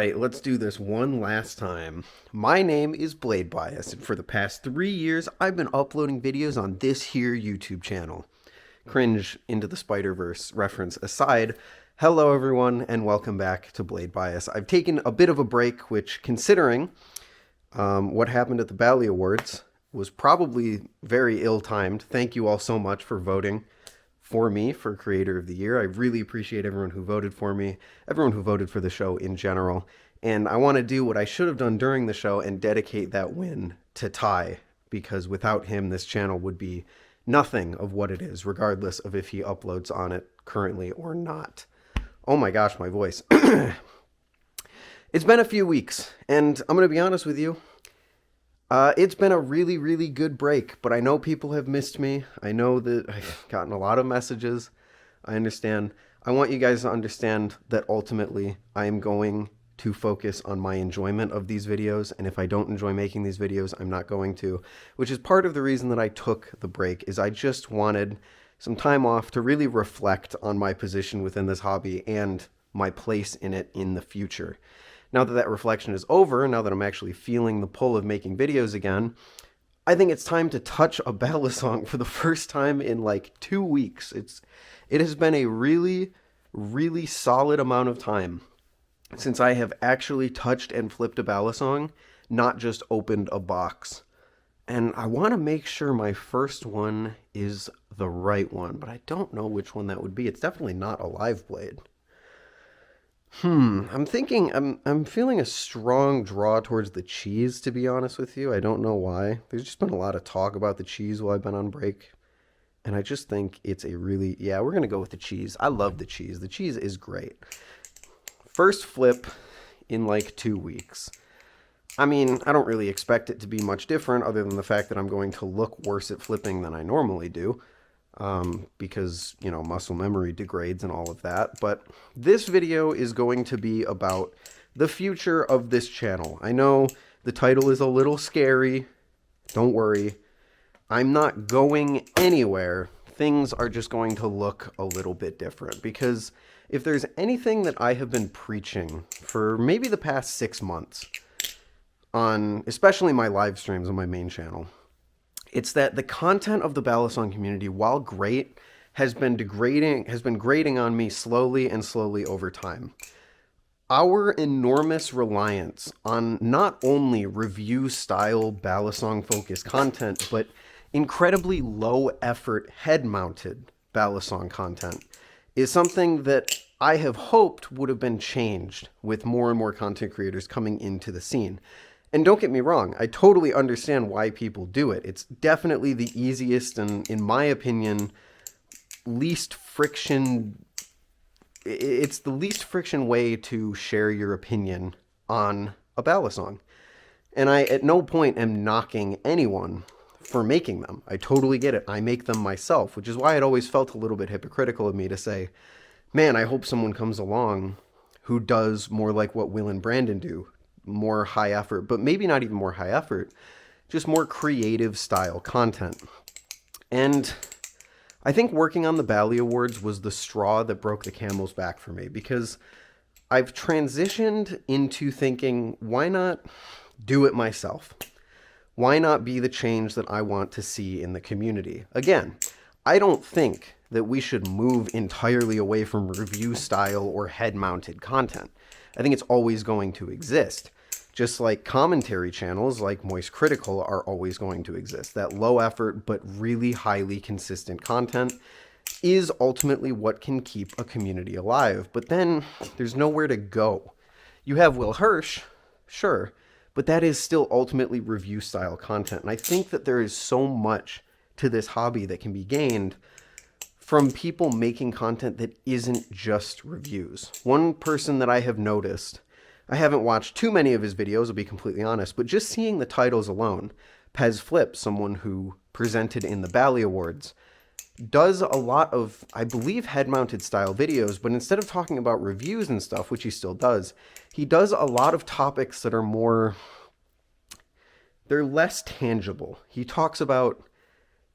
right, let's do this one last time. My name is Blade Bias, and for the past 3 years, I've been uploading videos on this here YouTube channel. Cringe into the Spider-Verse reference aside, hello everyone, and welcome back to Blade Bias. I've taken a bit of a break, which, considering what happened at the Bally Awards, was probably very ill-timed. Thank you all so much for voting for me for Creator of the Year. I really appreciate everyone who voted for me, everyone who voted for the show in general. And I want to do what I should have done during the show and dedicate that win to Ty, because without him, this channel would be nothing of what it is, regardless of if he uploads on it currently or not. Oh my gosh, my voice. It's been a few weeks, and I'm going to be honest with you. It's been a really, really good break, but I know people have missed me. I know that I've gotten a lot of messages. I understand. I want you guys to understand that ultimately I am going to focus on my enjoyment of these videos, and if I don't enjoy making these videos, I'm not going to, which is part of the reason that I took the break, is I just wanted some time off to really reflect on my position within this hobby and my place in it in the future. Now that that reflection is over, now that I'm actually feeling the pull of making videos again, I think it's time to touch a ballad song for the first time in like 2 weeks. It has been a really, really solid amount of time since I have actually touched and flipped a ballad song, not just opened a box. And I want to make sure my first one is the right one, but I don't know which one that would be. It's definitely not a live blade. I'm feeling a strong draw towards the cheese, to be honest with you. I don't know why. There's just been a lot of talk about the cheese while I've been on break. And I just think it's a really, yeah, we're going to go with the cheese. I love the cheese. The cheese is great. First flip in like 2 weeks. I mean, I don't really expect it to be much different other than the fact that I'm going to look worse at flipping than I normally do. Because, you know, muscle memory degrades and all of that. But this video is going to be about the future of this channel. I know the title is a little scary. Don't worry. I'm not going anywhere. Things are just going to look a little bit different. Because if there's anything that I have been preaching for maybe the past 6 months on, especially my live streams on my main channel, it's that the content of the ballad song community, while great, has been grating on me slowly over time. Our enormous reliance on not only review-style ballad song-focused content, but incredibly low-effort, head-mounted ballad song content is something that I have hoped would have been changed with more and more content creators coming into the scene. And don't get me wrong, I totally understand why people do it. It's definitely the easiest and, in my opinion, least friction. It's the least friction way to share your opinion on a ballad song. And I at no point am knocking anyone for making them. I totally get it. I make them myself, which is why it always felt a little bit hypocritical of me to say, man, I hope someone comes along who does more like what Will and Brandon do. More high effort, but maybe not even more high effort, just more creative style content. And I think working on the Bally Awards was the straw that broke the camel's back for me, because I've transitioned into thinking, why not do it myself? Why not be the change that I want to see in the community? Again, I don't think that we should move entirely away from review style or head-mounted content. I think it's always going to exist. Just like commentary channels like Moist Critical are always going to exist. That low effort but really highly consistent content is ultimately what can keep a community alive. But then there's nowhere to go. You have Will Hirsch, sure, but that is still ultimately review style content. And I think that there is so much to this hobby that can be gained from people making content that isn't just reviews. One person that I have noticed, I haven't watched too many of his videos, I'll be completely honest, but just seeing the titles alone, Pez Flip, someone who presented in the Bally Awards, does a lot of, I believe, head-mounted style videos, but instead of talking about reviews and stuff, which he still does, he does a lot of topics that are more, they're less tangible. He talks about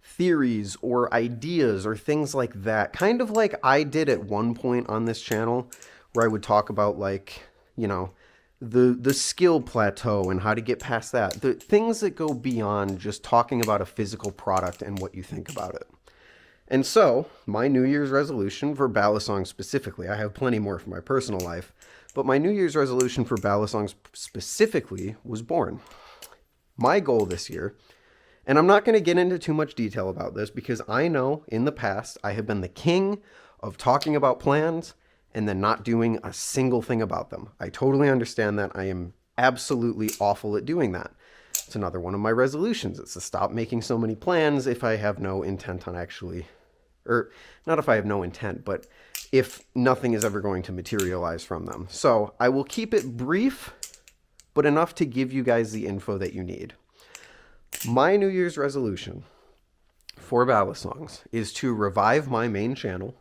theories or ideas or things like that, kind of like I did at one point on this channel, where I would talk about, like, you know, the skill plateau and how to get past that. The things that go beyond just talking about a physical product and what you think about it. And so, my New Year's resolution for Balisong specifically, I have plenty more for my personal life, but my New Year's resolution for Balisong specifically was born. My goal this year, and I'm not going to get into too much detail about this because I know in the past I have been the king of talking about plans and then not doing a single thing about them. I totally understand that. I am absolutely awful at doing that. It's another one of my resolutions. It's to stop making so many plans if I have no intent on actually, or not if I have no intent, but if nothing is ever going to materialize from them. So I will keep it brief, but enough to give you guys the info that you need. My New Year's resolution for Balisongs is to revive my main channel.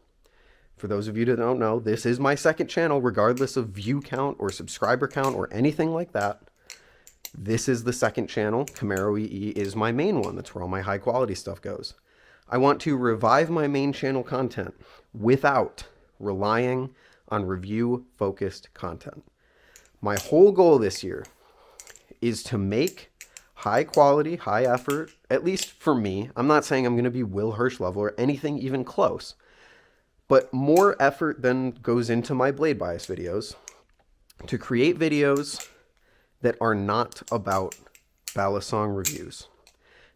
For those of you that don't know, this is my second channel, regardless of view count or subscriber count or anything like that. This is the second channel. camaroEE is my main one. That's where all my high quality stuff goes. I want to revive my main channel content without relying on review focused content. My whole goal this year is to make high quality, high effort, at least for me. I'm not saying I'm going to be Will Hirsch level or anything even close, but more effort than goes into my blade bias videos to create videos that are not about Balisong reviews,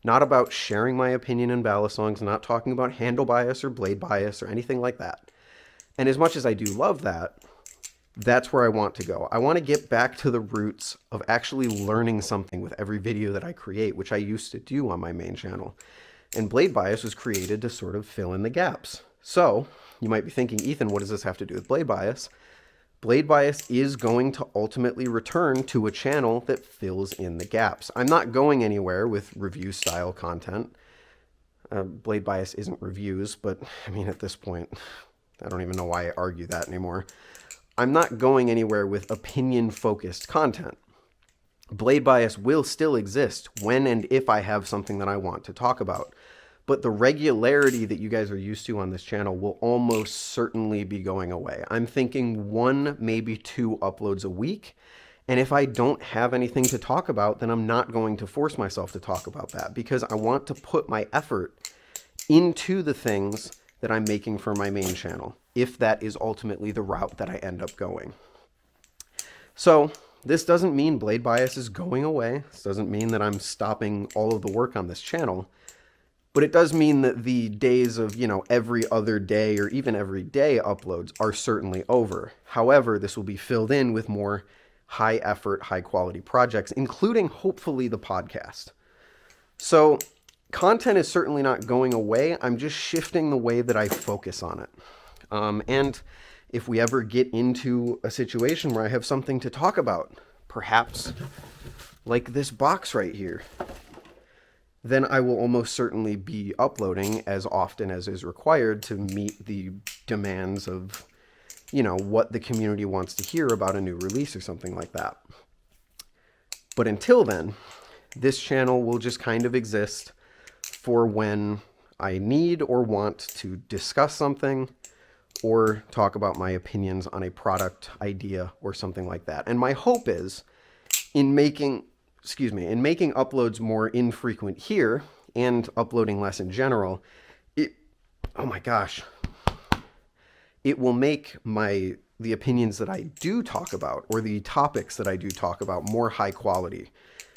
not about sharing my opinion in Balisongs, not talking about handle bias or blade bias or anything like that. And as much as I do love that, that's where I want to go. I want to get back to the roots of actually learning something with every video that I create, which I used to do on my main channel. And blade bias was created to sort of fill in the gaps. So you might be thinking, Ethan, what does this have to do with blade bias? Blade bias is going to ultimately return to a channel that fills in the gaps. I'm not going anywhere with review style content. Blade bias isn't reviews, but I mean, at this point, I don't even know why I argue that anymore. I'm not going anywhere with opinion-focused content. Blade bias will still exist when and if I have something that I want to talk about. But the regularity that you guys are used to on this channel will almost certainly be going away. I'm thinking 1, maybe 2 uploads a week. And if I don't have anything to talk about, then I'm not going to force myself to talk about that because I want to put my effort into the things that I'm making for my main channel, if that is ultimately the route that I end up going. So this doesn't mean blade bias is going away. This doesn't mean that I'm stopping all of the work on this channel, but it does mean that the days of, every other day or even every day uploads are certainly over. However, this will be filled in with more high effort, high quality projects, including hopefully the podcast. So content is certainly not going away. I'm just shifting the way that I focus on it. And if we ever get into a situation where I have something to talk about, perhaps like this box right here, then I will almost certainly be uploading as often as is required to meet the demands of, what the community wants to hear about a new release or something like that. But until then, this channel will just kind of exist for when I need or want to discuss something or talk about my opinions on a product idea or something like that. And my hope is in making uploads more infrequent here and uploading less in general, it will make the opinions that I do talk about or the topics that I do talk about more high quality,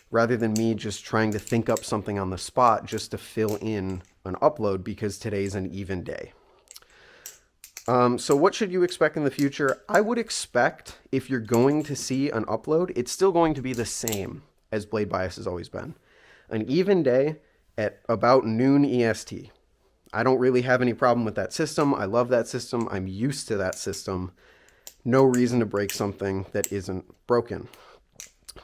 rather than me just trying to think up something on the spot just to fill in an upload because today's an even day. So what should you expect in the future? I would expect if you're going to see an upload, it's still going to be the same as Blade Bias has always been. An even day at about noon EST. I don't really have any problem with that system. I love that system. I'm used to that system. No reason to break something that isn't broken.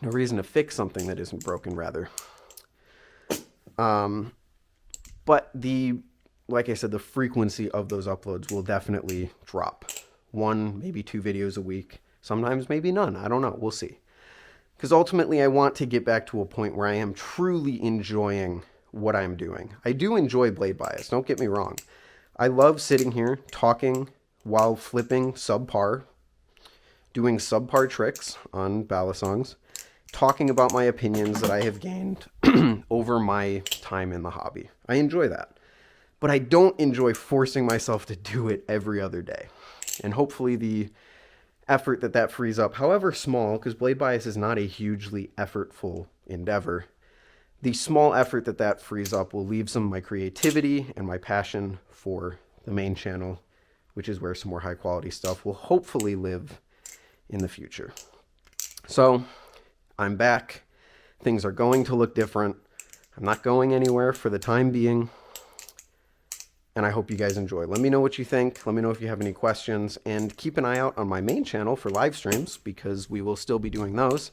No reason to fix something that isn't broken, rather. But like I said, the frequency of those uploads will definitely drop. 1, maybe 2 videos a week. Sometimes maybe none. I don't know. We'll see. Because ultimately, I want to get back to a point where I am truly enjoying what I'm doing. I do enjoy Blade Bias. Don't get me wrong. I love sitting here talking while flipping subpar doing subpar tricks on balisongs, talking about my opinions that I have gained over my time in the hobby. I enjoy that. But I don't enjoy forcing myself to do it every other day. And hopefully the effort that frees up, however small, because blade bias is not a hugely effortful endeavor, the small effort that frees up will leave some of my creativity and my passion for the main channel, which is where some more high quality stuff will hopefully live in the future. So I'm back. Things are going to look different. I'm not going anywhere for the time being. And I hope you guys enjoy. Let me know what you think. Let me know if you have any questions. And keep an eye out on my main channel for live streams, because we will still be doing those.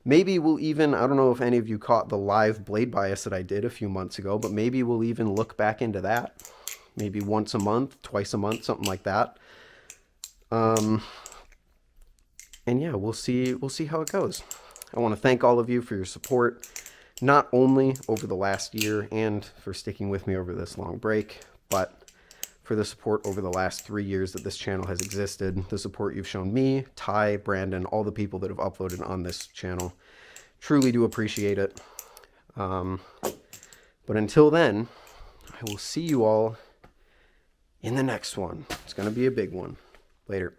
Maybe we'll even, I don't know if any of you caught the live blade bias that I did a few months ago, but maybe we'll even look back into that. Maybe once a month, twice a month, something like that. And yeah, we'll see how it goes. I want to thank all of you for your support, not only over the last year and for sticking with me over this long break, but for the support over the last 3 years that this channel has existed, the support you've shown me, Ty, Brandon, all the people that have uploaded on this channel. Truly do appreciate it. But until then, I will see you all in the next one. It's going to be a big one. Later.